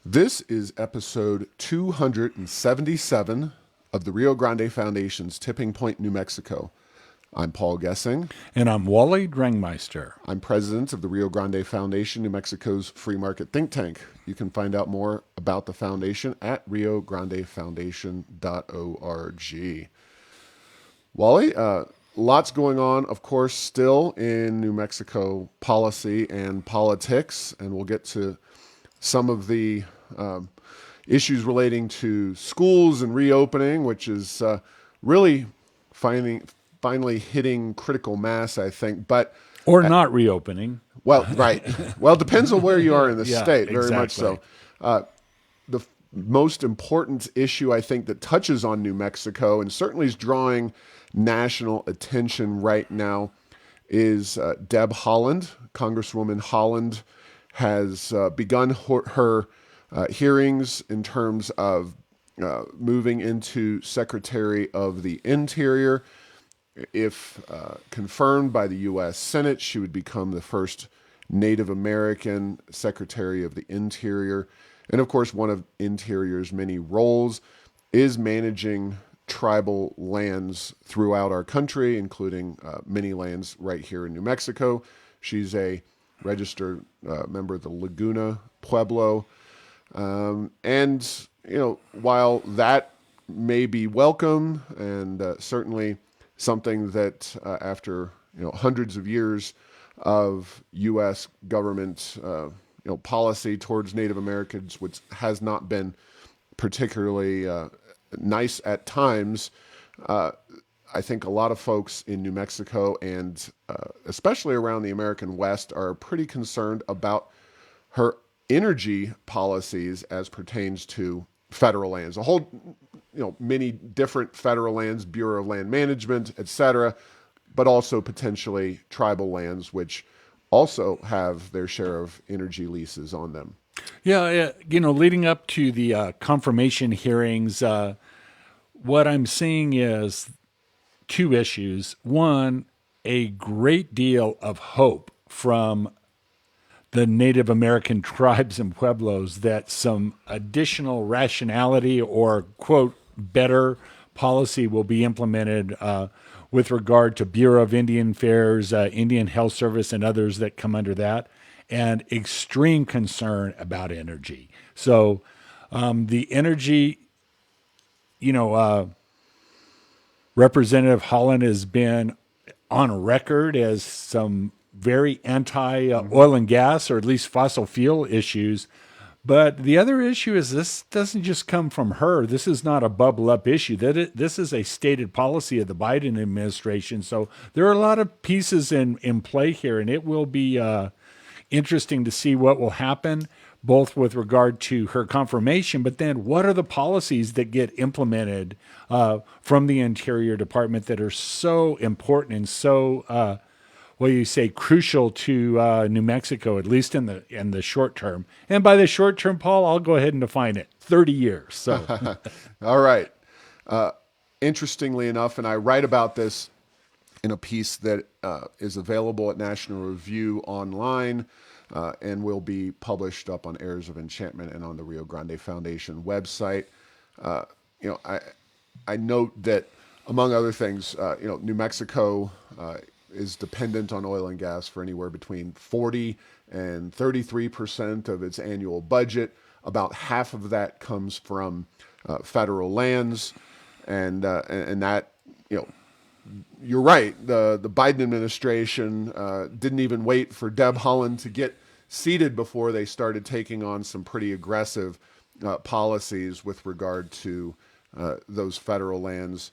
This is episode 277 of the Rio Grande Foundation's Tipping Point, New Mexico. I'm Paul Gessing. And I'm Wally Drangmeister. I'm president of the Rio Grande Foundation, New Mexico's free market think tank. You can find out more about the foundation at riograndefoundation.org. Wally, lots going on, of course, still in New Mexico policy and politics, and we'll get to some of the issues relating to schools and reopening, which is really finally hitting critical mass, I think. But Or not reopening. well, right. Well, it depends on where you are in the Yeah, state, very much exactly. so. The most important issue, I think, that touches on New Mexico and certainly is drawing national attention right now is Deb Haaland. Congresswoman Haaland has begun her hearings in terms of moving into Secretary of the Interior. If confirmed by the U.S. Senate, she would become the first Native American Secretary of the Interior. And of course, one of Interior's many roles is managing tribal lands throughout our country, including many lands right here in New Mexico. She's a registered member of the Laguna Pueblo. And, you know, while that may be welcome and certainly something that after, hundreds of years of U.S. government, policy towards Native Americans, which has not been particularly nice at times, I think a lot of folks in New Mexico and especially around the American West are pretty concerned about her energy policies as pertains to federal lands. A whole, many different federal lands, Bureau of Land Management, et cetera, but also potentially tribal lands, which also have their share of energy leases on them. Yeah, leading up to the confirmation hearings, what I'm seeing is two issues. One, a great deal of hope from the Native American tribes and pueblos that some additional rationality or, quote, better policy will be implemented with regard to Bureau of Indian Affairs, Indian Health Service, and others that come under that, and extreme concern about energy. So the energy, you know, Representative Holland has been on record as some very anti oil and gas, or at least fossil fuel issues. But the other issue is this doesn't just come from her. This is not a bubble up issue. This is a stated policy of the Biden administration. So there are a lot of pieces in play here, and it will be interesting to see what will happen, both with regard to her confirmation, but then what are the policies that get implemented from the Interior Department that are so important and so crucial to New Mexico, at least in the short term. And by the short term, Paul, I'll go ahead and define it: 30 years. So, All right. Interestingly enough, and I write about this in a piece that is available at National Review online and will be published up on Heirs of Enchantment and on the Rio Grande Foundation website. Uh, you know, I note that among other things, New Mexico is dependent on oil and gas for anywhere between 40 and 33% of its annual budget. About half of that comes from federal lands, and that, you're right. The Biden administration didn't even wait for Deb Haaland to get seated before they started taking on some pretty aggressive policies with regard to those federal lands.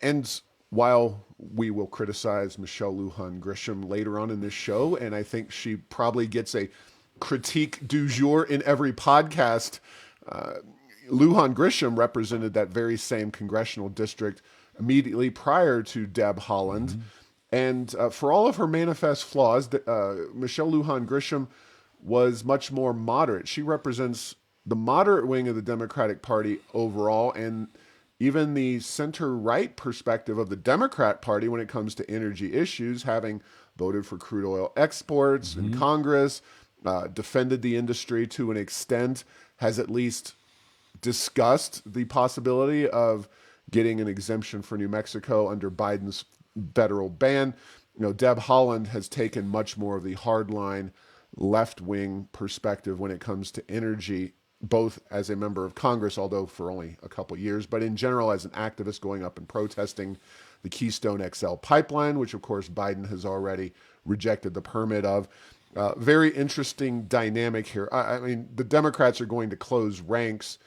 And while we will criticize Michelle Lujan Grisham later on in this show, and I think she probably gets a critique du jour in every podcast, Lujan Grisham represented that very same congressional district immediately prior to Deb Haaland. Mm-hmm. And for all of her manifest flaws, Michelle Lujan Grisham was much more moderate. She represents the moderate wing of the Democratic Party overall, and even the center-right perspective of the Democrat Party when it comes to energy issues, having voted for crude oil exports in Congress, defended the industry to an extent, has at least discussed the possibility of getting an exemption for New Mexico under Biden's federal ban. Deb Haaland has taken much more of the hardline left-wing perspective when it comes to energy, both as a member of Congress, although for only a couple years, but in general as an activist going up and protesting the Keystone XL pipeline, which of course Biden has already rejected the permit of. Very interesting dynamic here. I mean, the Democrats are going to close ranks,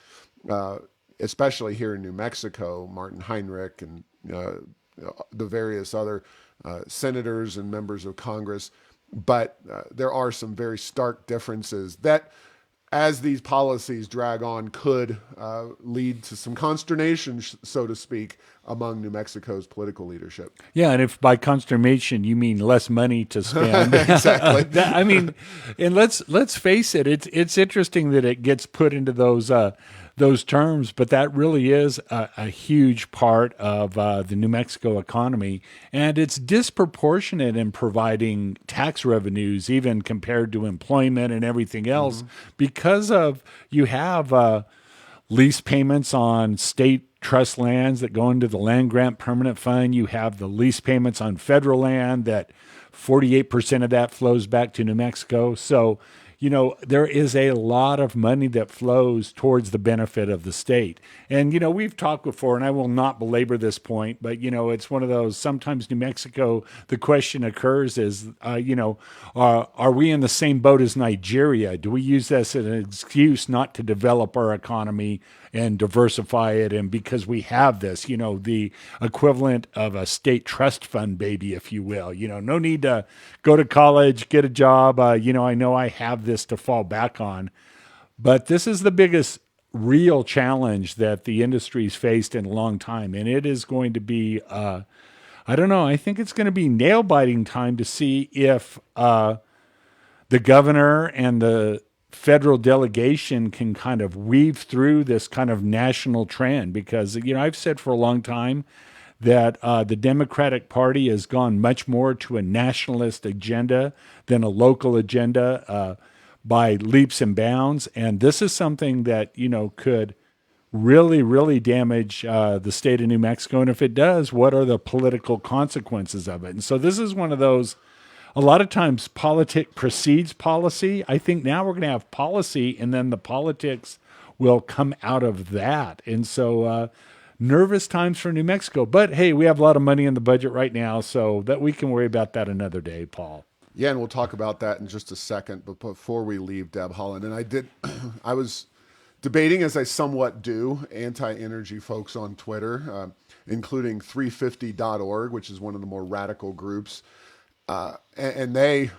especially here in New Mexico. Martin Heinrich and the various other senators and members of Congress. But there are some very stark differences that, as these policies drag on, could lead to some consternation, so to speak, among New Mexico's political leadership. Yeah, and if by consternation you mean less money to spend, exactly. I mean, and let's face it, it's interesting that it gets put into those terms, but that really is a huge part of the New Mexico economy, and it's disproportionate in providing tax revenues, even compared to employment and everything else, because of you have lease payments on state trust lands that go into the land grant permanent fund. You have the lease payments on federal land that 48% of that flows back to New Mexico. So, there is a lot of money that flows towards the benefit of the state. And, we've talked before, and I will not belabor this point, but, it's one of those, sometimes New Mexico, the question occurs is, are we in the same boat as Nigeria? Do we use this as an excuse not to develop our economy and diversify it? And because we have this, the equivalent of a state trust fund baby, if you will, no need to go to college, get a job. I know I have this to fall back on, but this is the biggest real challenge that the industry's faced in a long time. And it is going to be, I don't know, I think it's going to be nail biting time to see if the governor and the federal delegation can kind of weave through this kind of national trend, because, I've said for a long time that the Democratic Party has gone much more to a nationalist agenda than a local agenda by leaps and bounds. And this is something that, could really, really damage the state of New Mexico. And if it does, what are the political consequences of it? And so this is one of those, a lot of times politics precedes policy. I think now we're going to have policy, and then the politics will come out of that. And so nervous times for New Mexico. But hey, we have a lot of money in the budget right now, so that we can worry about that another day, Paul. Yeah, and we'll talk about that in just a second. But before we leave Deb Haaland, and I was debating, as I somewhat do, anti-energy folks on Twitter, including 350.org, which is one of the more radical groups. And they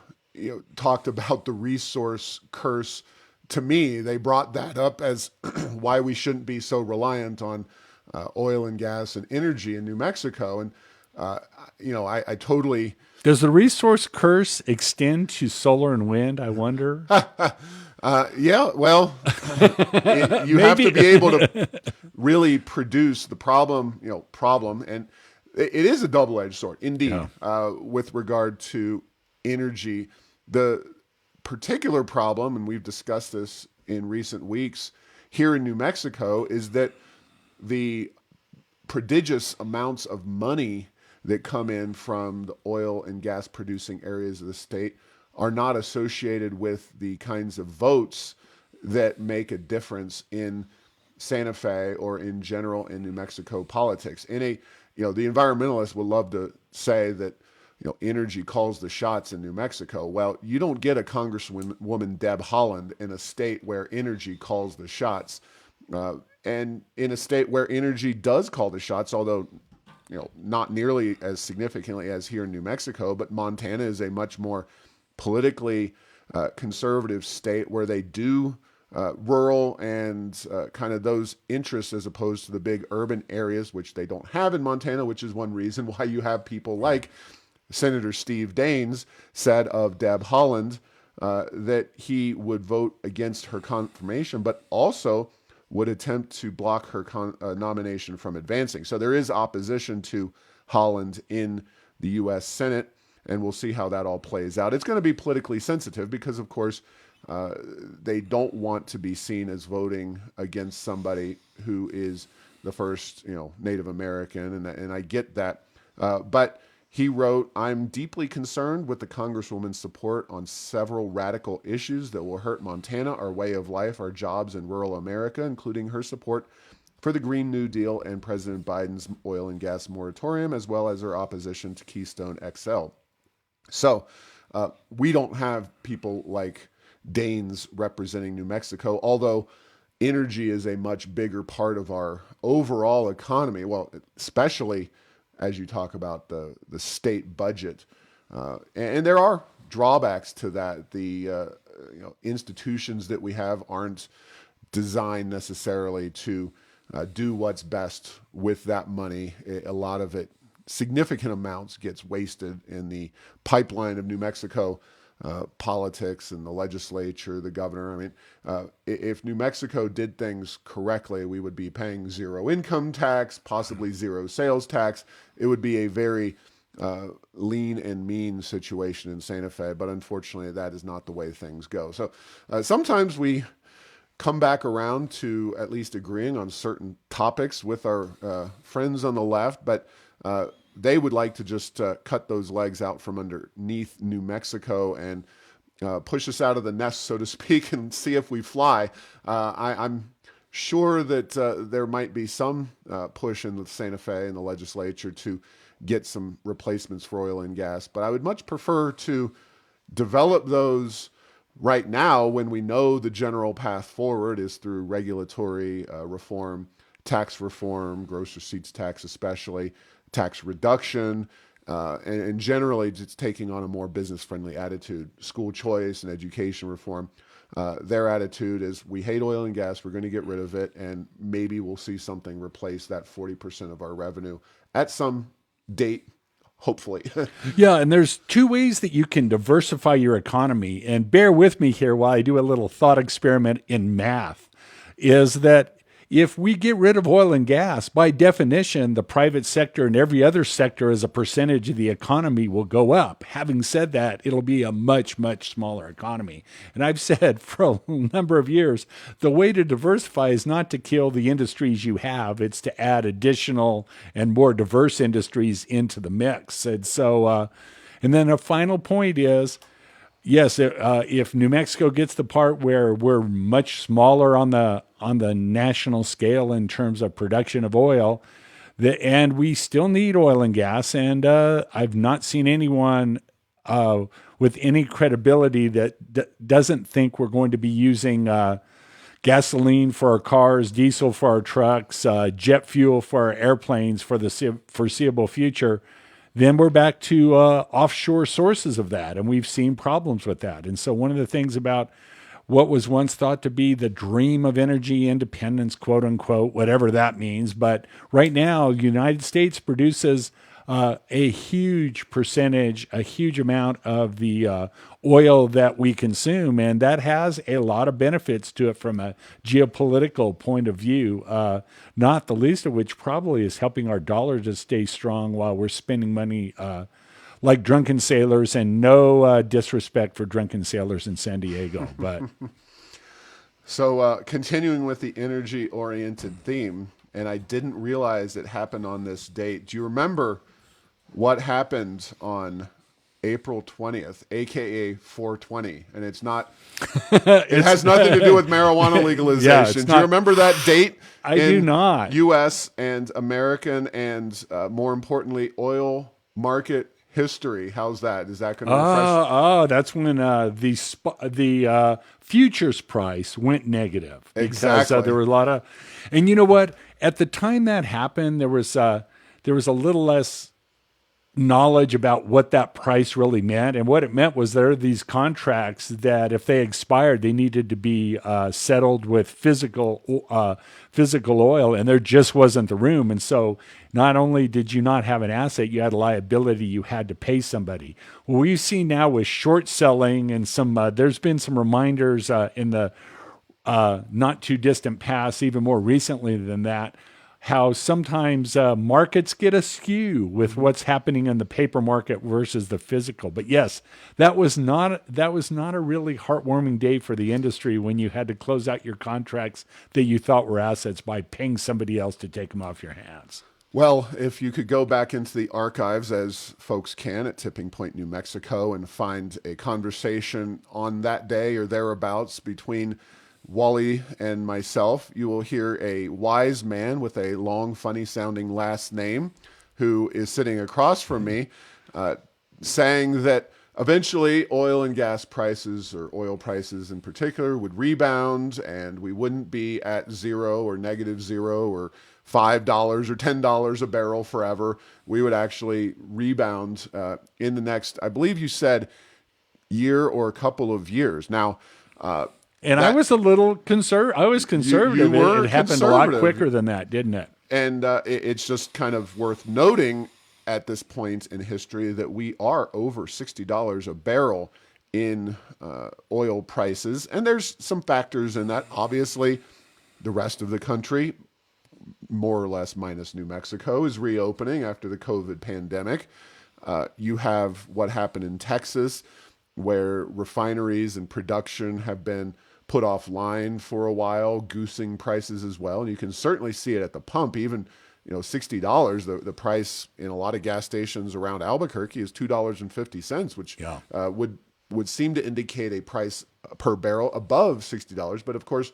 talked about the resource curse. To me, they brought that up as why we shouldn't be so reliant on oil and gas and energy in New Mexico. And, I totally... Does the resource curse extend to solar and wind, I wonder? Yeah, well, you have to be able to really produce the problem, and it is a double-edged sword, indeed, with regard to energy. The particular problem, and we've discussed this in recent weeks here in New Mexico, is that the prodigious amounts of money that come in from the oil and gas producing areas of the state are not associated with the kinds of votes that make a difference in Santa Fe or in general in New Mexico politics. The environmentalists would love to say that, energy calls the shots in New Mexico. Well, you don't get a Congresswoman Deb Haaland in a state where energy calls the shots. And in a state where energy does call the shots, although not nearly as significantly as here in New Mexico, but Montana is a much more politically conservative state where they do rural and kind of those interests as opposed to the big urban areas, which they don't have in Montana, which is one reason why you have people like Senator Steve Daines said of Deb Haaland that he would vote against her confirmation, but also would attempt to block her nomination from advancing. So there is opposition to Haaland in the U.S. Senate, and we'll see how that all plays out. It's going to be politically sensitive because, of course, they don't want to be seen as voting against somebody who is the first, Native American, and I get that. But he wrote, "I'm deeply concerned with the Congresswoman's support on several radical issues that will hurt Montana, our way of life, our jobs in rural America, including her support for the Green New Deal and President Biden's oil and gas moratorium, as well as her opposition to Keystone XL." So we don't have people like Daines representing New Mexico, although energy is a much bigger part of our overall economy. Well, especially as you talk about the state budget, and there are drawbacks to that. The institutions that we have aren't designed necessarily to do what's best with that money. A lot of it, significant amounts, gets wasted in the pipeline of New Mexico politics and the legislature, the governor. I mean, if New Mexico did things correctly, we would be paying zero income tax, possibly zero sales tax. It would be a very lean and mean situation in Santa Fe, but unfortunately, that is not the way things go. So sometimes we come back around to at least agreeing on certain topics with our friends on the left, but they would like to just cut those legs out from underneath New Mexico and push us out of the nest, so to speak, and see if we fly. I'm sure that there might be some push in the Santa Fe and the legislature to get some replacements for oil and gas, but I would much prefer to develop those right now when we know the general path forward is through regulatory reform, tax reform, gross receipts tax especially, tax reduction, and generally just taking on a more business-friendly attitude. School choice and education reform, their attitude is, we hate oil and gas, we're going to get rid of it, and maybe we'll see something replace that 40% of our revenue at some date, hopefully. Yeah, and there's two ways that you can diversify your economy. And bear with me here while I do a little thought experiment in math, is that if we get rid of oil and gas, by definition, the private sector and every other sector as a percentage of the economy will go up. Having said that, it'll be a much, much smaller economy. And I've said for a number of years, the way to diversify is not to kill the industries you have. It's to add additional and more diverse industries into the mix. And so, and then a final point is, yes, if New Mexico gets the part where we're much smaller on the national scale in terms of production of oil, and we still need oil and gas, and I've not seen anyone with any credibility that doesn't think we're going to be using gasoline for our cars, diesel for our trucks, jet fuel for our airplanes for the foreseeable future. Then we're back to offshore sources of that, and we've seen problems with that. And so one of the things about what was once thought to be the dream of energy independence, quote unquote, whatever that means, but right now, the United States produces a huge percentage, a huge amount of the oil that we consume, and that has a lot of benefits to it from a geopolitical point of view, not the least of which probably is helping our dollar to stay strong while we're spending money like drunken sailors, and no disrespect for drunken sailors in San Diego. But So continuing with the energy-oriented theme, and I didn't realize it happened on this date. Do you remember what happened on April 20th, aka 420? And it's not, it has nothing to do with marijuana legalization. Do you remember that date? I do not. U.S. and American and more importantly, oil market history. How's that? Is that going to refresh? That's when the futures price went negative. Because, Exactly. there were a lot of, and you know what? At the time that happened, there was a little less knowledge about what that price really meant. And what it meant was there are these contracts that if they expired, they needed to be settled with physical oil, and there just wasn't the room. And so not only did you not have an asset, you had a liability, you had to pay somebody. What we've seen now with short selling and some, there's been some reminders in the not too distant past, even more recently than that, how sometimes markets get askew with what's happening in the paper market versus the physical. But yes, that was not a really heartwarming day for the industry when you had to close out your contracts that you thought were assets by paying somebody else to take them off your hands. Well, if you could go back into the archives, as folks can at Tipping Point, New Mexico, and find a conversation on that day or thereabouts between Wally and myself, you will hear a wise man with a long, funny sounding last name who is sitting across from me saying that eventually oil and gas prices, or oil prices in particular, would rebound and we wouldn't be at zero or negative zero or $5 or $10 a barrel forever. We would actually rebound in the next, I believe you said, year or a couple of years. Now, and I was a little conservative. I was conservative. You were it happened a lot conservative. quicker than that, didn't it? And it's just kind of worth noting at this point in history that we are over $60 a barrel in oil prices. And there's some factors in that. Obviously, the rest of the country, more or less minus New Mexico, is reopening after the COVID pandemic. You have what happened in Texas, where refineries and production have been put offline for a while, goosing prices as well. And you can certainly see it at the pump. Even, $60, the price in a lot of gas stations around Albuquerque is $2.50, which would seem to indicate a price per barrel above $60. But of course,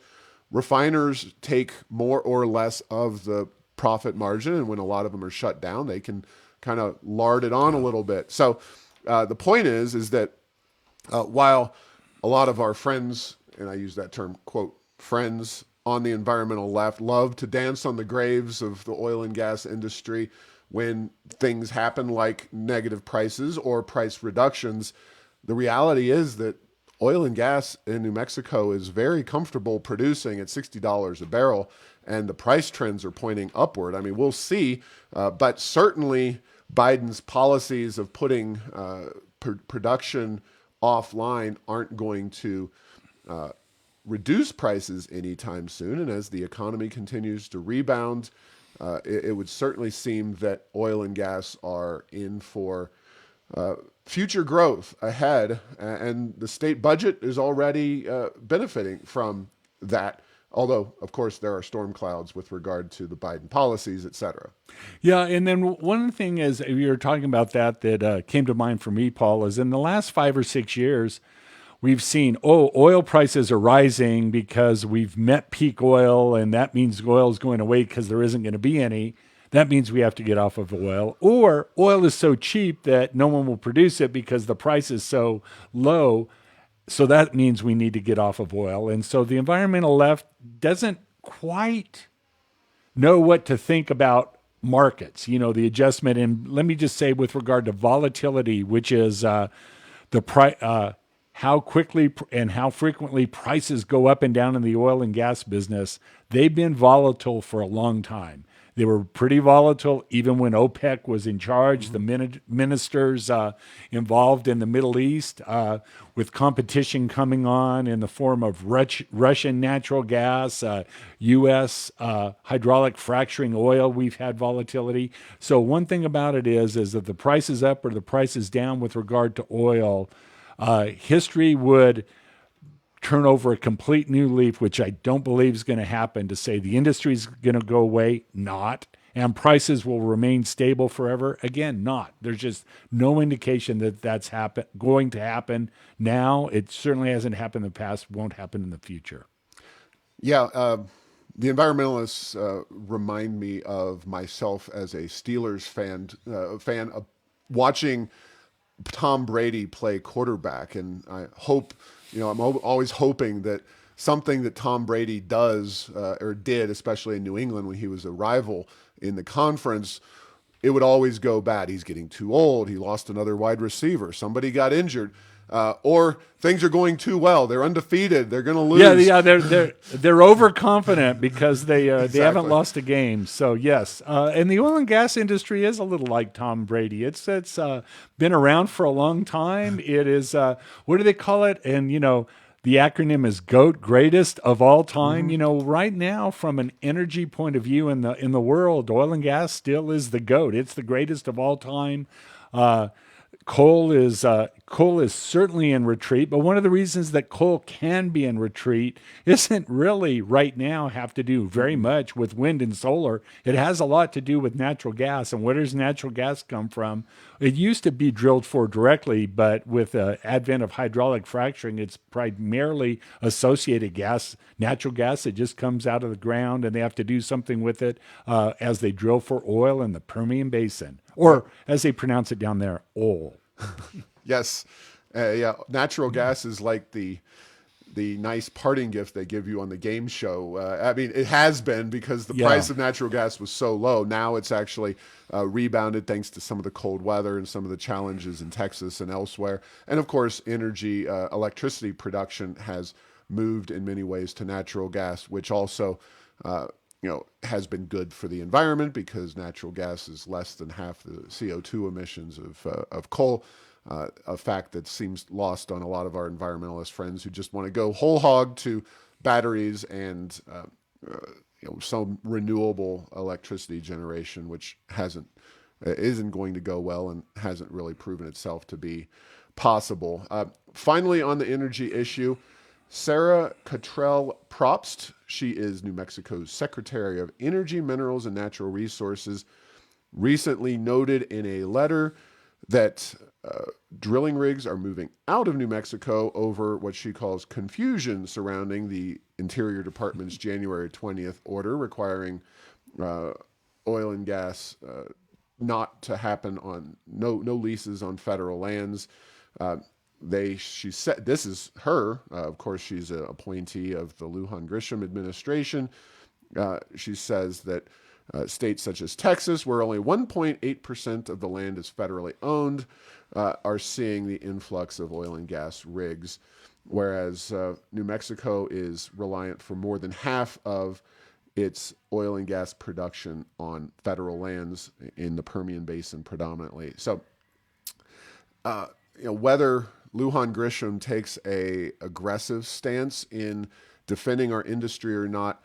refiners take more or less of the profit margin, and when a lot of them are shut down, they can kind of lard it on a little bit. So the point is that while a lot of our friends, and I use that term, quote, friends on the environmental left, love to dance on the graves of the oil and gas industry when things happen like negative prices or price reductions, the reality is that oil and gas in New Mexico is very comfortable producing at $60 a barrel, and the price trends are pointing upward. I mean, we'll see, but certainly Biden's policies of putting production offline aren't going to reduce prices anytime soon. And as the economy continues to rebound, it would certainly seem that oil and gas are in for future growth ahead. And the state budget is already benefiting from that. Although, of course, there are storm clouds with regard to the Biden policies, et cetera. Yeah, and then one thing is, you were talking about that came to mind for me, Paul, is in the last 5 or 6 years, we've seen, oil prices are rising because we've met peak oil, and that means oil is going away because there isn't going to be any. That means we have to get off of oil. Or oil is so cheap that no one will produce it because the price is so low. So that means we need to get off of oil. And so the environmental left doesn't quite know what to think about markets, the adjustment. And let me just say, with regard to volatility, which is how quickly and how frequently prices go up and down in the oil and gas business, they've been volatile for a long time. They were pretty volatile even when OPEC was in charge. The ministers involved in the Middle East, with competition coming on in the form of Russian natural gas, U.S. Hydraulic fracturing oil, we've had volatility. So one thing about it is that the price is up or the price is down with regard to oil, history would turn over a complete new leaf, which I don't believe is going to happen, to say the industry is going to go away, not, and prices will remain stable forever, again, not. There's just no indication that that's going to happen now. It certainly hasn't happened in the past, won't happen in the future. Yeah, the environmentalists remind me of myself as a Steelers fan of watching Tom Brady play quarterback, and I hope, I'm always hoping that something that Tom Brady does or did, especially in New England when he was a rival in the conference, it would always go bad. He's getting too old. He lost another wide receiver. Somebody got injured. Or things are going too well. They're undefeated. They're going to lose. Yeah, they're overconfident because they Exactly. haven't lost a game. So yes, and the oil and gas industry is a little like Tom Brady. It's been around for a long time. It is what do they call it? And the acronym is GOAT, greatest of all time. You know, right now, from an energy point of view in the world, oil and gas still is the GOAT. It's the greatest of all time. Uh, coal is certainly in retreat, but one of the reasons that coal can be in retreat isn't really right now have to do very much with wind and solar. It has a lot to do with natural gas. And where does natural gas come from? It used to be drilled for directly, but with the advent of hydraulic fracturing, it's primarily associated gas, natural gas that just comes out of the ground, and they have to do something with it as they drill for oil in the Permian Basin, or as they pronounce it down there, oil. Yes. Yeah. Natural gas is like the nice parting gift they give you on the game show. I mean, it has been because the price of natural gas was so low. Now it's actually rebounded thanks to some of the cold weather and some of the challenges in Texas and elsewhere. And of course, electricity production has moved in many ways to natural gas, which also, has been good for the environment because natural gas is less than half the CO2 emissions of coal. A fact that seems lost on a lot of our environmentalist friends who just want to go whole hog to batteries and some renewable electricity generation, which isn't going to go well and hasn't really proven itself to be possible. Finally, on the energy issue, Sarah Cottrell Probst, she is New Mexico's Secretary of Energy, Minerals, and Natural Resources, recently noted in a letter that drilling rigs are moving out of New Mexico over what she calls confusion surrounding the Interior Department's January 20th order requiring oil and gas not to happen on no leases on federal lands. She said, this is her, of course, she's an appointee of the Lujan Grisham administration. She says that states such as Texas, where only 1.8% of the land is federally owned, are seeing the influx of oil and gas rigs, whereas New Mexico is reliant for more than half of its oil and gas production on federal lands in the Permian Basin predominantly. So, whether Lujan Grisham takes a aggressive stance in defending our industry or not,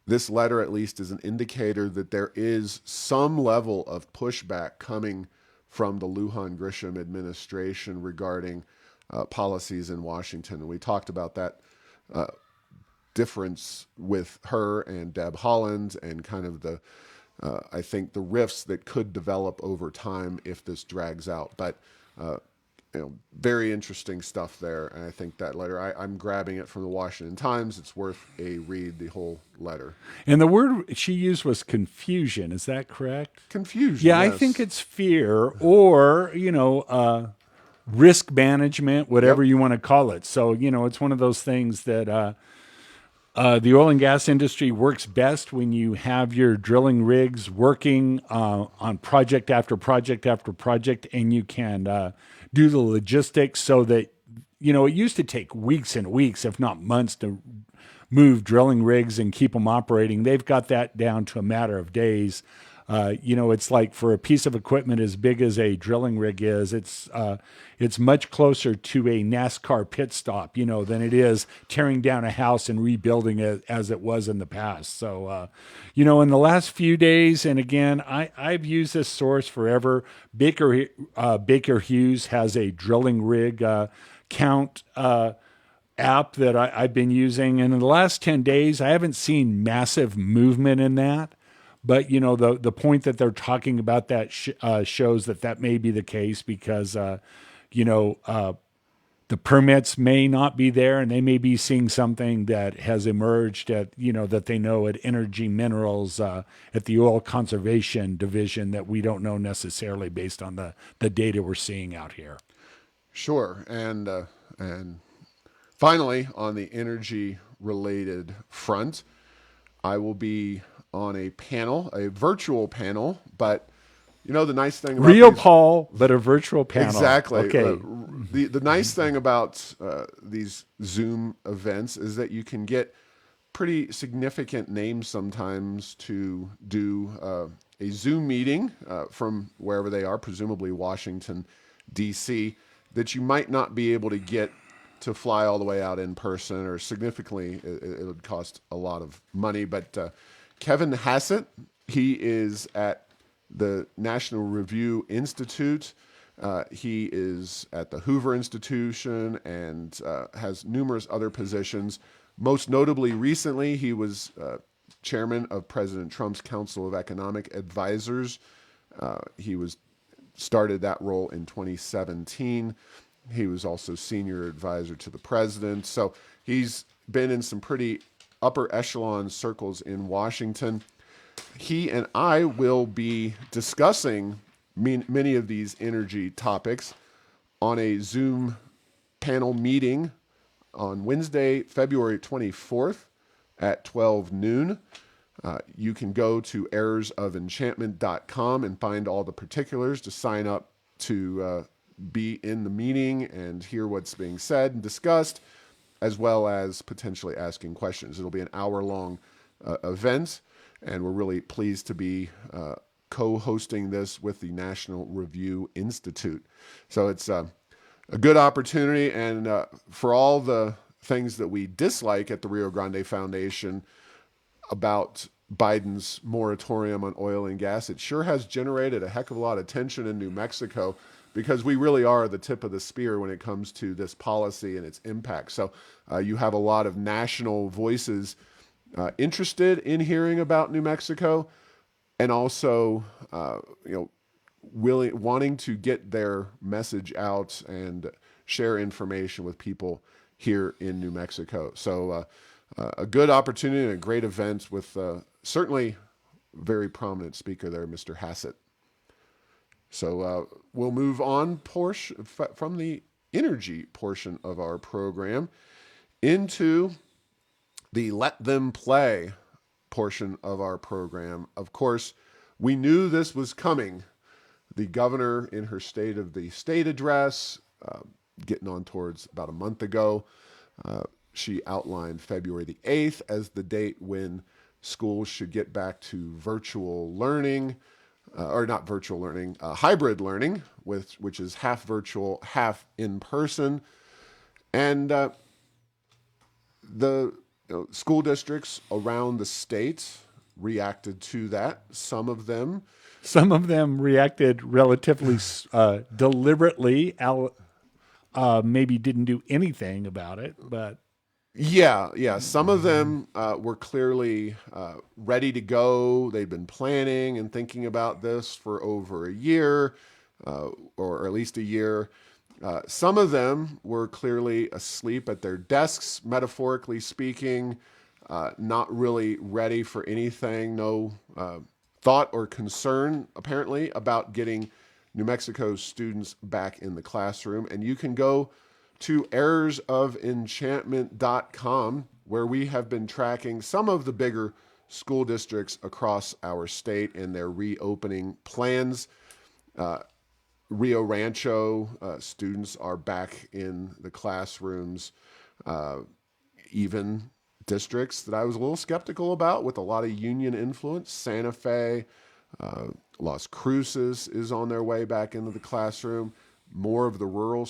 this letter at least is an indicator that there is some level of pushback coming from the Lujan Grisham administration regarding policies in Washington. And we talked about that difference with her and Deb Haaland and kind of I think the rifts that could develop over time if this drags out. But very interesting stuff there. And I think that letter, I'm grabbing it from the Washington Times. It's worth a read, the whole letter. And the word she used was confusion. Is that correct? Confusion. Yeah, yes. I think it's fear or, risk management, whatever you want to call it. So, it's one of those things that the oil and gas industry works best when you have your drilling rigs working on project after project after project, and you can do the logistics so that, it used to take weeks and weeks, if not months, to move drilling rigs and keep them operating. They've got that down to a matter of days. It's like for a piece of equipment as big as a drilling rig is, it's much closer to a NASCAR pit stop, than it is tearing down a house and rebuilding it as it was in the past. So, in the last few days, and again, I've used this source forever. Baker Hughes has a drilling rig count app that I've been using, and in the last 10 days, I haven't seen massive movement in that. But, the point that they're talking about that shows that may be the case because, the permits may not be there and they may be seeing something that has emerged that they know at Energy Minerals, at the Oil Conservation Division that we don't know necessarily based on the data we're seeing out here. Sure. And finally, on the energy related front, I will be on a virtual panel, but the nice thing about Paul, but a virtual panel. Exactly. Okay. The nice thing about these Zoom events is that you can get pretty significant names sometimes to do a Zoom meeting from wherever they are, presumably Washington, D.C., that you might not be able to get to fly all the way out in person, or significantly, it would cost a lot of money. But Kevin Hassett, he is at the National Review Institute. He is at the Hoover Institution and has numerous other positions. Most notably, recently, he was chairman of President Trump's Council of Economic Advisors. He started that role in 2017. He was also senior advisor to the president. So he's been in some pretty upper echelon circles in Washington. He and I will be discussing many of these energy topics on a Zoom panel meeting on Wednesday, February 24th at 12 noon. You can go to errorsoфenchantment.com and find all the particulars to sign up to be in the meeting and hear what's being said and discussed, as well as potentially asking questions. It'll be an hour-long event, and we're really pleased to be co-hosting this with the National Review Institute. So it's a good opportunity, and for all the things that we dislike at the Rio Grande Foundation about Biden's moratorium on oil and gas, it sure has generated a heck of a lot of tension in New Mexico, because we really are the tip of the spear when it comes to this policy and its impact. So you have a lot of national voices interested in hearing about New Mexico, and also wanting to get their message out and share information with people here in New Mexico. So a good opportunity and a great event with certainly very prominent speaker there, Mr. Hassett. So we'll move on from the energy portion of our program into the Let Them Play portion of our program. Of course, we knew this was coming. The governor, in her State of the State address, getting on towards about a month ago, she outlined February the 8th as the date when schools should get back to virtual learning. Or not virtual learning, hybrid learning, which is half virtual, half in person. And the school districts around the state reacted to that. Some of them reacted relatively deliberately, maybe didn't do anything about it, but... Yeah. Some of them were clearly ready to go. They'd been planning and thinking about this for over a year, or at least a year. Some of them were clearly asleep at their desks, metaphorically speaking, not really ready for anything, no thought or concern, apparently, about getting New Mexico students back in the classroom. And you can go to errorsofenchantment.com, where we have been tracking some of the bigger school districts across our state and their reopening plans. Rio Rancho students are back in the classrooms. Even districts that I was a little skeptical about with a lot of union influence, Santa Fe, Las Cruces is on their way back into the classroom. More of the rural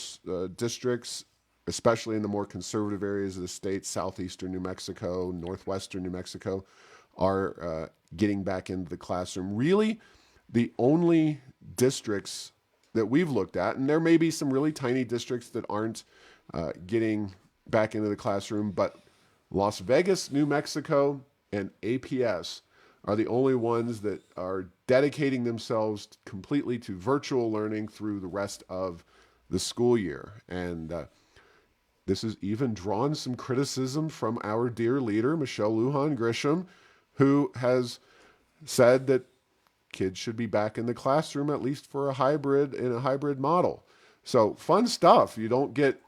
districts, especially in the more conservative areas of the state, southeastern New Mexico, northwestern New Mexico, are getting back into the classroom. Really, the only districts that we've looked at, and there may be some really tiny districts that aren't getting back into the classroom, but Las Vegas, New Mexico, and APS are the only ones that are dedicating themselves completely to virtual learning through the rest of the school year. And this has even drawn some criticism from our dear leader, Michelle Lujan Grisham, who has said that kids should be back in the classroom at least for a hybrid model. So fun stuff. You don't get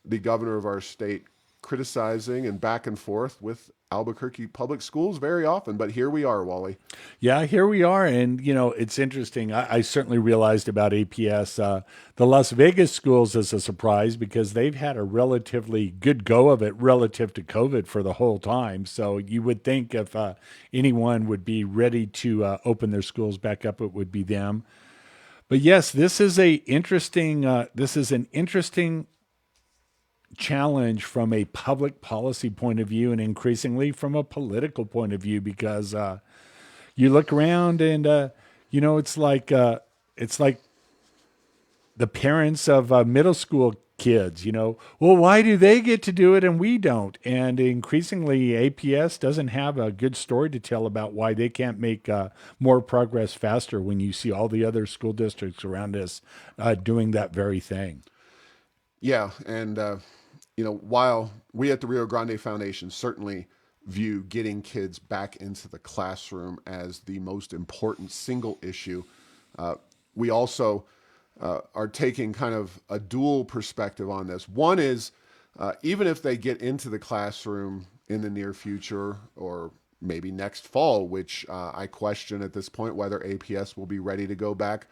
the governor of our state criticizing and back and forth with Albuquerque public schools very often, but here we are, Wally. Yeah, here we are. And, it's interesting. I certainly realized about APS, the Las Vegas schools as a surprise, because they've had a relatively good go of it relative to COVID for the whole time. So you would think if anyone would be ready to open their schools back up, it would be them. But yes, this is an interesting challenge from a public policy point of view and increasingly from a political point of view because you look around and it's like the parents of middle school kids, well, why do they get to do it and we don't? And increasingly, APS doesn't have a good story to tell about why they can't make more progress faster when you see all the other school districts around us doing that very thing. Yeah, and while we at the Rio Grande Foundation certainly view getting kids back into the classroom as the most important single issue, we also are taking kind of a dual perspective on this. One is even if they get into the classroom in the near future or maybe next fall, which I question at this point whether APS will be ready to go back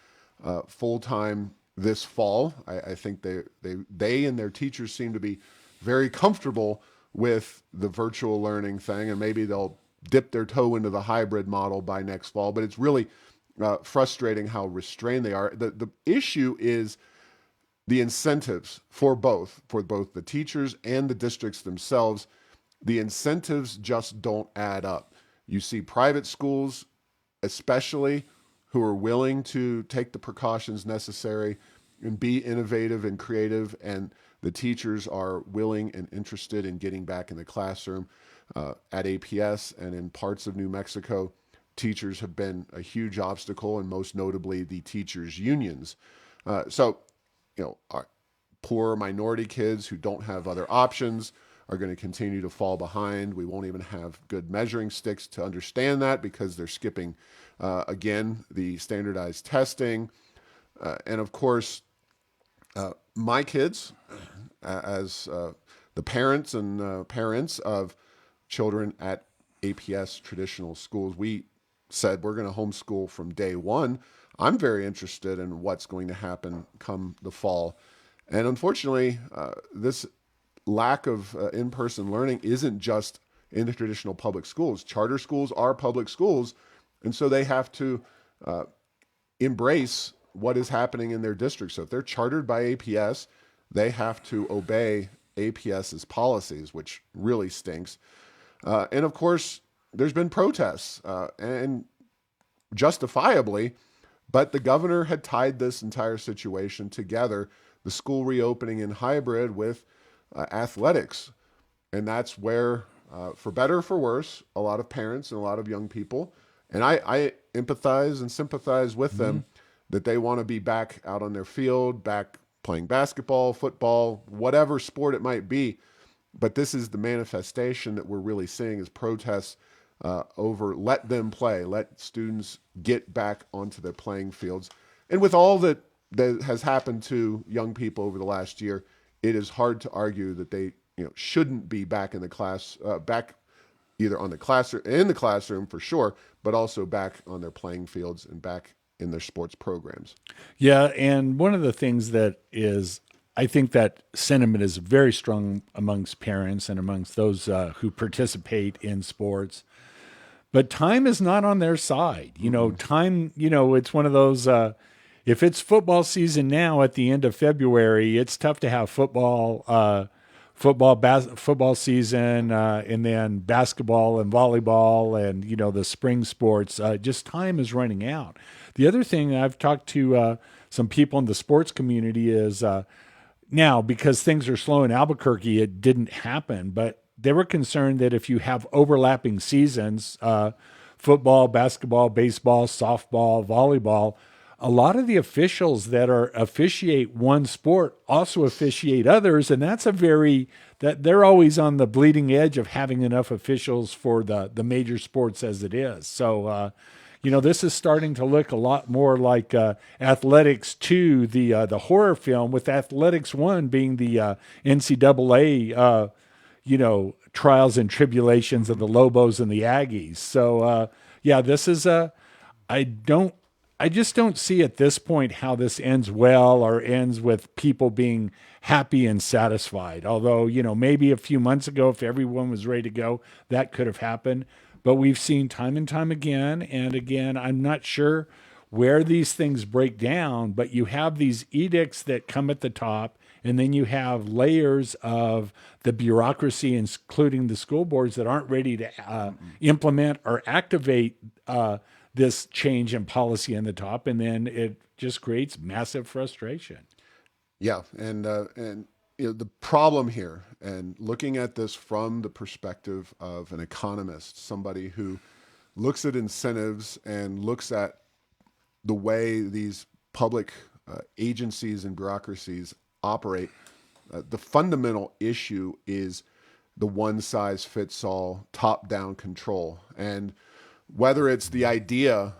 full time this fall. I think they and their teachers seem to be very comfortable with the virtual learning thing, and maybe they'll dip their toe into the hybrid model by next fall. But it's really frustrating how restrained they are. The issue is the incentives for both the teachers and the districts themselves. The incentives just don't add up. You see private schools, especially, who are willing to take the precautions necessary and be innovative and creative, and the teachers are willing and interested in getting back in the classroom. At APS and in parts of New Mexico, teachers have been a huge obstacle, and most notably the teachers' unions. So, our poor minority kids who don't have other options are going to continue to fall behind. We won't even have good measuring sticks to understand that because they're skipping, again, the standardized testing. And of course, my kids, as the parents and parents of children at APS traditional schools, we said we're going to homeschool from day one. I'm very interested in what's going to happen come the fall. And unfortunately, this lack of in-person learning isn't just in the traditional public schools. Charter schools are public schools, and so they have to embrace what is happening in their district. So if they're chartered by APS, they have to obey APS's policies, which really stinks. And of course, there's been protests, and justifiably, but the governor had tied this entire situation together, the school reopening in hybrid with athletics. And that's where, for better or for worse, a lot of parents and a lot of young people, and I empathize and sympathize with them, that they want to be back out on their field, back playing basketball, football, whatever sport it might be. But this is the manifestation that we're really seeing is protests over let them play, let students get back onto their playing fields. And with all that has happened to young people over the last year, it is hard to argue that they shouldn't be back in the class, back either on the classroom, in the classroom for sure, but also back on their playing fields and back in their sports programs. Yeah, and one of the things that is, I think that sentiment is very strong amongst parents and amongst those who participate in sports. But time is not on their side. Time, it's one of those, if it's football season now at the end of February, it's tough to have football season, and then basketball and volleyball and, the spring sports. Just time is running out. The other thing I've talked to some people in the sports community is now, because things are slow in Albuquerque, it didn't happen, but they were concerned that if you have overlapping seasons, football, basketball, baseball, softball, volleyball, a lot of the officials that officiate one sport also officiate others, and that they're always on the bleeding edge of having enough officials for the major sports as it is. So, this is starting to look a lot more like Athletics 2, the horror film, with Athletics 1 being the NCAA, trials and tribulations of the Lobos and the Aggies. So, this is I just don't see at this point how this ends well or ends with people being happy and satisfied. Although, maybe a few months ago, if everyone was ready to go, that could have happened. But we've seen time and time again, and again, I'm not sure where these things break down, but you have these edicts that come at the top, And then you have layers of the bureaucracy, including the school boards, that aren't ready to implement or activate this change in policy in the top. And then it just creates massive frustration. Yeah, and the problem here, and looking at this from the perspective of an economist, somebody who looks at incentives and looks at the way these public agencies and bureaucracies operate, the fundamental issue is the one size fits all top down control. And whether it's the idea,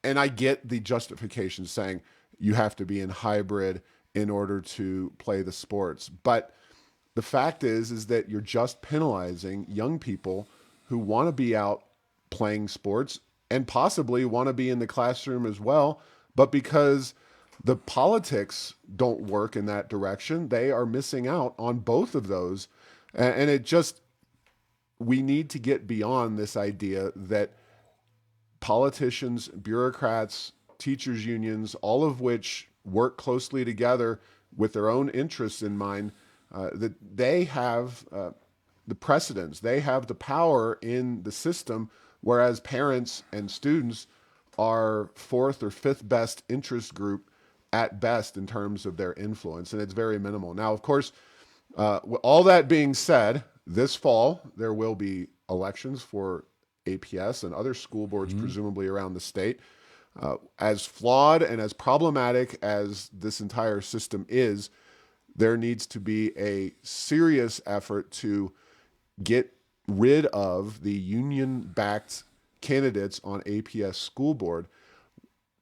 and I get the justification saying you have to be in hybrid in order to play the sports, but the fact is that you're just penalizing young people who want to be out playing sports and possibly want to be in the classroom as well, but because the politics don't work in that direction, they are missing out on both of those. And it just, we need to get beyond this idea that politicians, bureaucrats, teachers unions, all of which work closely together with their own interests in mind, that they have the precedence, they have the power in the system, whereas parents and students are fourth or fifth best interest group at best in terms of their influence, and it's very minimal. Now, of course, all that being said, this fall there will be elections for APS and other school boards, presumably around the state. As flawed and as problematic as this entire system is, there needs to be a serious effort to get rid of the union-backed candidates on APS school board.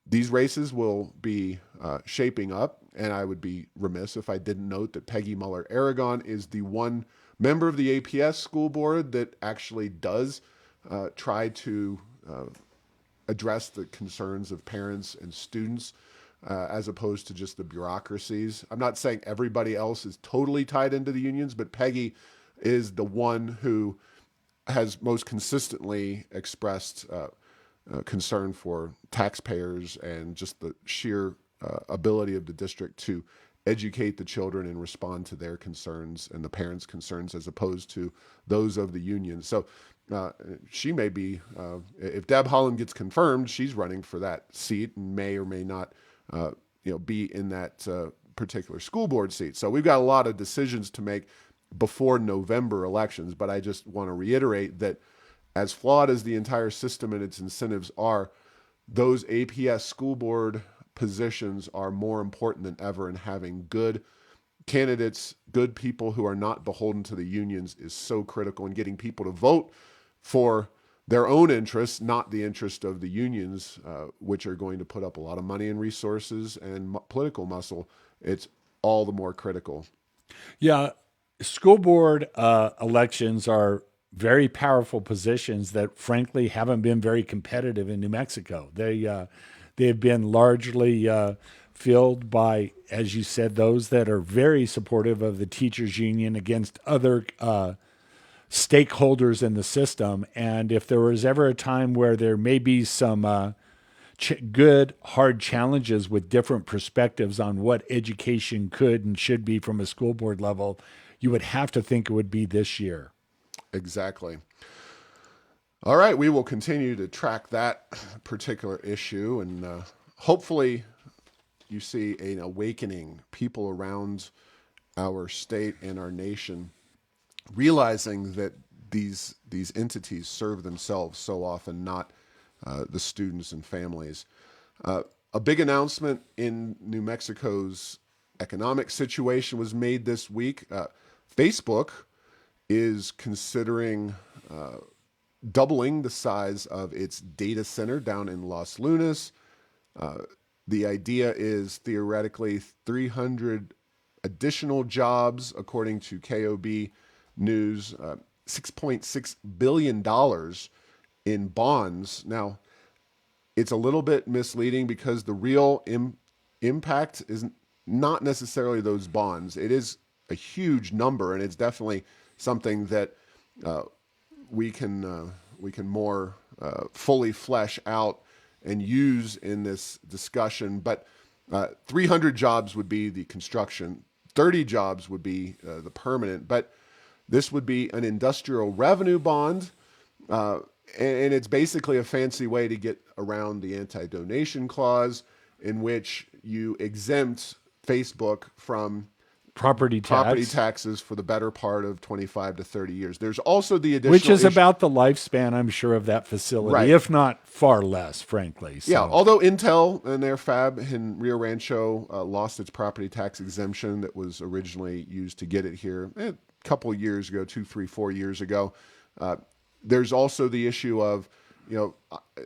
These races will be shaping up, and I would be remiss if I didn't note that Peggy Muller-Aragon is the one member of the APS school board that actually does try to address the concerns of parents and students, as opposed to just the bureaucracies. I'm not saying everybody else is totally tied into the unions, but Peggy is the one who has most consistently expressed concern for taxpayers and just the sheer ability of the district to educate the children and respond to their concerns and the parents' concerns as opposed to those of the union. So she may be, if Deb Holland gets confirmed, she's running for that seat and may or may not be in that particular school board seat. So we've got a lot of decisions to make before November elections, but I just want to reiterate that as flawed as the entire system and its incentives are, those APS school board positions are more important than ever, and having good candidates, good people who are not beholden to the unions is so critical, in getting people to vote for their own interests, not the interest of the unions, which are going to put up a lot of money and resources and political muscle. It's all the more critical. Yeah, school board elections are very powerful positions that, frankly, haven't been very competitive in New Mexico. They've been largely filled by, as you said, those that are very supportive of the teachers union against other stakeholders in the system. And if there was ever a time where there may be some good, hard challenges with different perspectives on what education could and should be from a school board level, you would have to think it would be this year. Exactly. All right, we will continue to track that particular issue, and hopefully you see an awakening, people around our state and our nation realizing that these entities serve themselves so often, not the students and families. A big announcement in New Mexico's economic situation was made this week. Facebook is considering doubling the size of its data center down in Los Lunas. The idea is theoretically 300 additional jobs, according to KOB News, $6.6 billion in bonds. Now, it's a little bit misleading because the real impact is not necessarily those bonds. It is a huge number, and it's definitely something that we can more fully flesh out and use in this discussion. But 300 jobs would be the construction. 30 jobs would be the permanent, but this would be an industrial revenue bond. And it's basically a fancy way to get around the anti-donation clause, in which you exempt Facebook from property taxes for the better part of 25 to 30 years. There's also the additional which is about the lifespan, I'm sure, of that facility, Right. if not far less, frankly. So. Yeah, although Intel and their fab in Rio Rancho lost its property tax exemption that was originally used to get it here a couple of years ago, 2, 3, 4 years ago. There's also the issue of,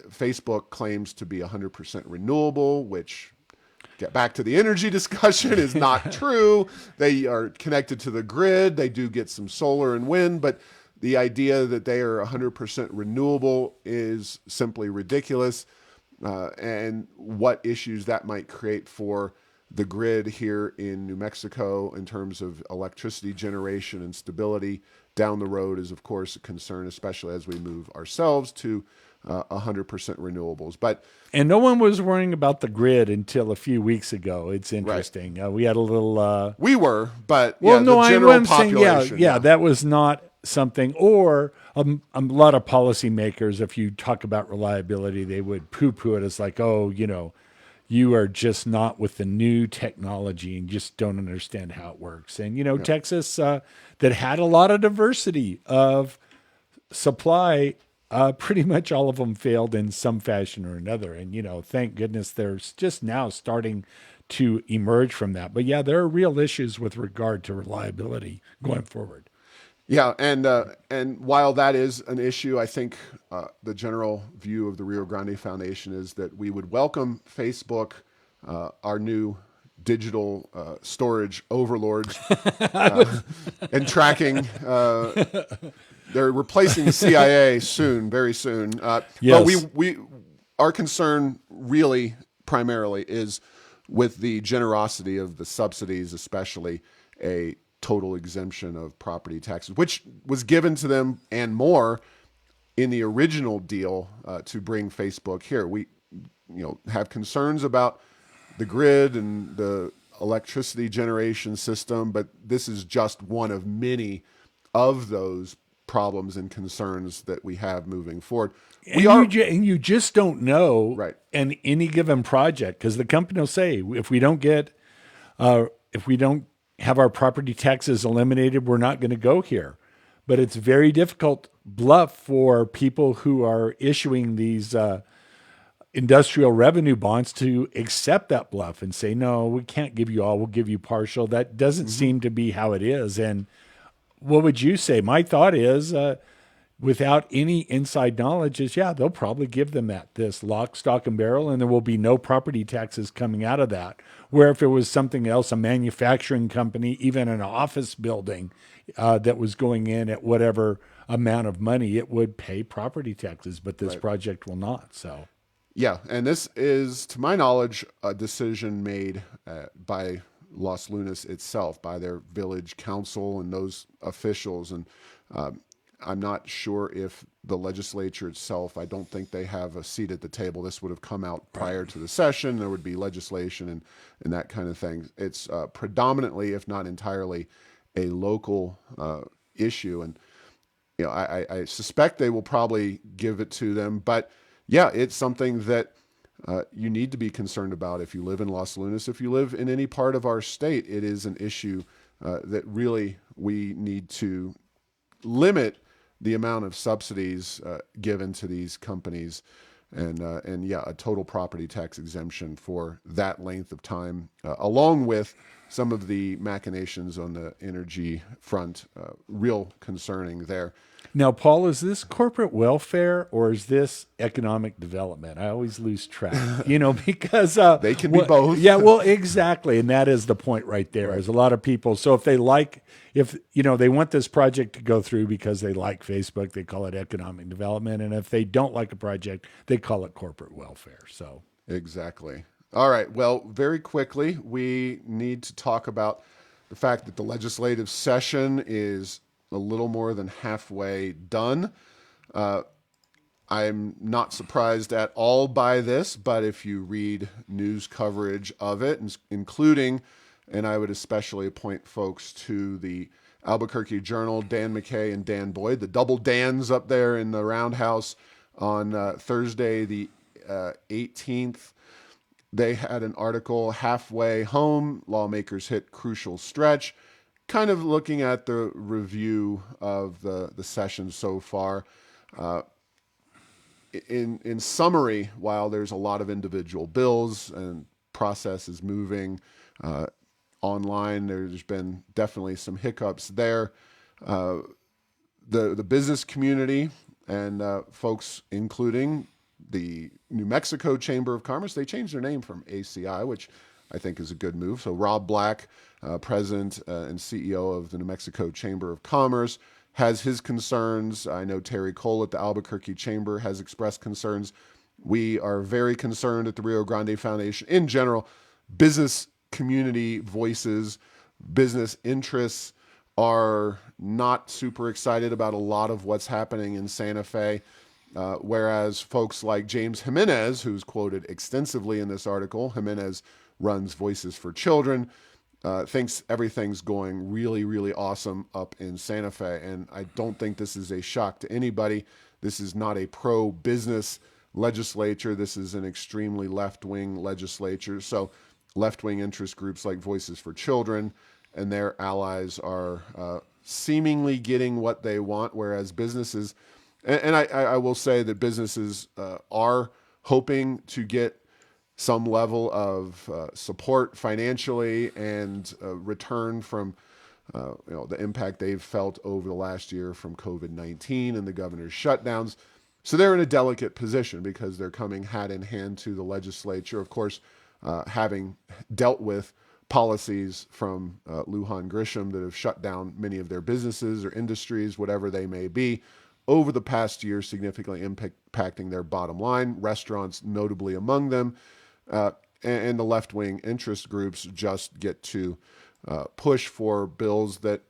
Facebook claims to be 100% renewable, which, get back to the energy discussion, is not true. They are connected to the grid. They do get some solar and wind, but the idea that they are 100% renewable is simply ridiculous. And what issues that might create for the grid here in New Mexico in terms of electricity generation and stability down the road is, of course, a concern, especially as we move ourselves to 100% renewables. And no one was worrying about the grid until a few weeks ago. It's interesting. Right. We had a little. We were, but well, yeah, no, the general I wasn't saying. population. Yeah, that was not something. Or a lot of policymakers, if you talk about reliability, they would poo-poo it as like, oh, you are just not with the new technology and just don't understand how it works. And Texas, that had a lot of diversity of supply. Pretty much all of them failed in some fashion or another. And, thank goodness they're just now starting to emerge from that. But yeah, there are real issues with regard to reliability going forward. Yeah. And while that is an issue, I think the general view of the Rio Grande Foundation is that we would welcome Facebook, our new digital storage overlords, and tracking. They're replacing the CIA soon, very soon. Yes. But our concern really primarily is with the generosity of the subsidies, especially a total exemption of property taxes, which was given to them and more in the original deal to bring Facebook here. We, have concerns about the grid and the electricity generation system, but this is just one of many of those problems and concerns that we have moving forward. And you just don't know Right. in any given project, because the company will say, if we don't have our property taxes eliminated, we're not going to go here. But it's very difficult bluff for people who are issuing these industrial revenue bonds to accept that bluff and say, no, we can't give you all, we'll give you partial. That doesn't seem to be how it is. And what would you say? My thought is, without any inside knowledge, is they'll probably give them this lock, stock, and barrel, and there will be no property taxes coming out of that. Where if it was something else, a manufacturing company, even an office building that was going in at whatever amount of money, it would pay property taxes, but this project will not. So, yeah, and this is, to my knowledge, a decision made by Los Lunas itself, by their village council and those officials. And I'm not sure if the legislature itself, I don't think they have a seat at the table. This would have come out prior to the session. There would be legislation and that kind of thing. It's predominantly, if not entirely, a local issue. And, I suspect they will probably give it to them. But yeah, it's something that you need to be concerned about if you live in Los Lunas. If you live in any part of our state, it is an issue that really we need to limit the amount of subsidies given to these companies, and a total property tax exemption for that length of time, along with some of the machinations on the energy front, real concerning there. Now, Paul, is this corporate welfare or is this economic development? I always lose track, because they can be both. Yeah, well, exactly. And that is the point right there. There's a lot of people. So if they they want this project to go through because they like Facebook, they call it economic development. And if they don't like a project, they call it corporate welfare. So exactly. All right. Well, very quickly, we need to talk about the fact that the legislative session is a little more than halfway done. I'm not surprised at all by this, but if you read news coverage of it, including And I would especially point folks to the Albuquerque Journal, Dan McKay and Dan Boyd, the double Dans up there in the Roundhouse on Thursday, the 18th. They had an article, Halfway Home, Lawmakers Hit Crucial Stretch, kind of looking at the review of the session so far. In summary, while there's a lot of individual bills and process is moving online, there's been definitely some hiccups there. The business community and folks, including the New Mexico Chamber of Commerce, they changed their name from ACI, which I think is a good move. So Rob Black, president and CEO of the New Mexico Chamber of Commerce, has his concerns. I know Terry Cole at the Albuquerque Chamber has expressed concerns. We are very concerned at the Rio Grande Foundation. In general, business community voices, business interests are not super excited about a lot of what's happening in Santa Fe. Whereas folks like James Jimenez, who's quoted extensively in this article, Jimenez runs Voices for Children, thinks everything's going really, really awesome up in Santa Fe. And I don't think this is a shock to anybody. This is not a pro-business legislature. This is an extremely left-wing legislature. So left-wing interest groups like Voices for Children and their allies are seemingly getting what they want, whereas businesses, and I will say that businesses are hoping to get some level of support financially and return from the impact they've felt over the last year from COVID-19 and the governor's shutdowns. So they're in a delicate position because they're coming hat in hand to the legislature, of course, having dealt with policies from Lujan Grisham that have shut down many of their businesses or industries, whatever they may be, over the past year, significantly impacting their bottom line, restaurants notably among them. And the left-wing interest groups just get to push for bills that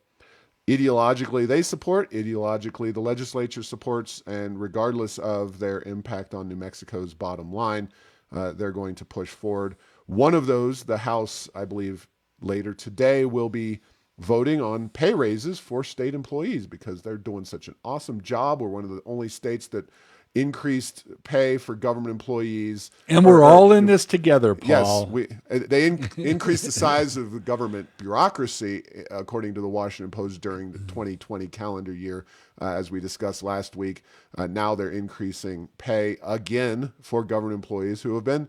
ideologically they support, ideologically the legislature supports, and regardless of their impact on New Mexico's bottom line, they're going to push forward. One of those, the House, I believe later today, will be voting on pay raises for state employees because they're doing such an awesome job. We're one of the only states that increased pay for government employees. And we're all in this together, Paul. Yes, they increased the size of the government bureaucracy, according to the Washington Post, during the 2020 calendar year, as we discussed last week. Now they're increasing pay again for government employees who have been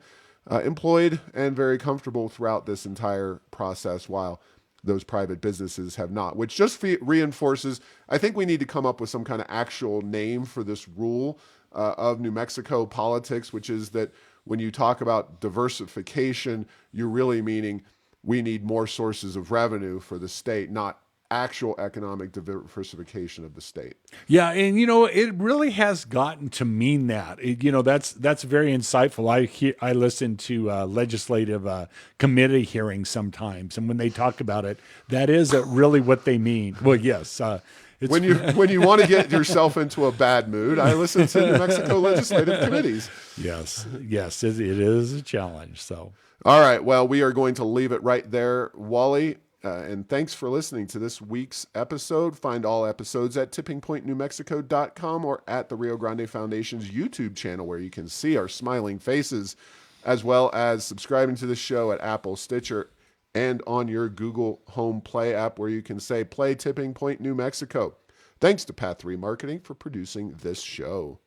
employed and very comfortable throughout this entire process, while those private businesses have not, which just reinforces, I think we need to come up with some kind of actual name for this rule of New Mexico politics, which is that when you talk about diversification, you're really meaning we need more sources of revenue for the state, not actual economic diversification of the state. Yeah, and it really has gotten to mean that. That's very insightful. I listen to legislative committee hearings sometimes, and when they talk about it, that is really what they mean. Well, yes. When you want to get yourself into a bad mood, I listen to New Mexico legislative committees. Yes, it is a challenge. So, all right, well, we are going to leave it right there, Wally. And thanks for listening to this week's episode. Find all episodes at tippingpointnewmexico.com or at the Rio Grande Foundation's YouTube channel, where you can see our smiling faces, as well as subscribing to the show at Apple, Stitcher, and on your Google Home Play app, where you can say, play Tipping Point New Mexico. Thanks to Path 3 Marketing for producing this show.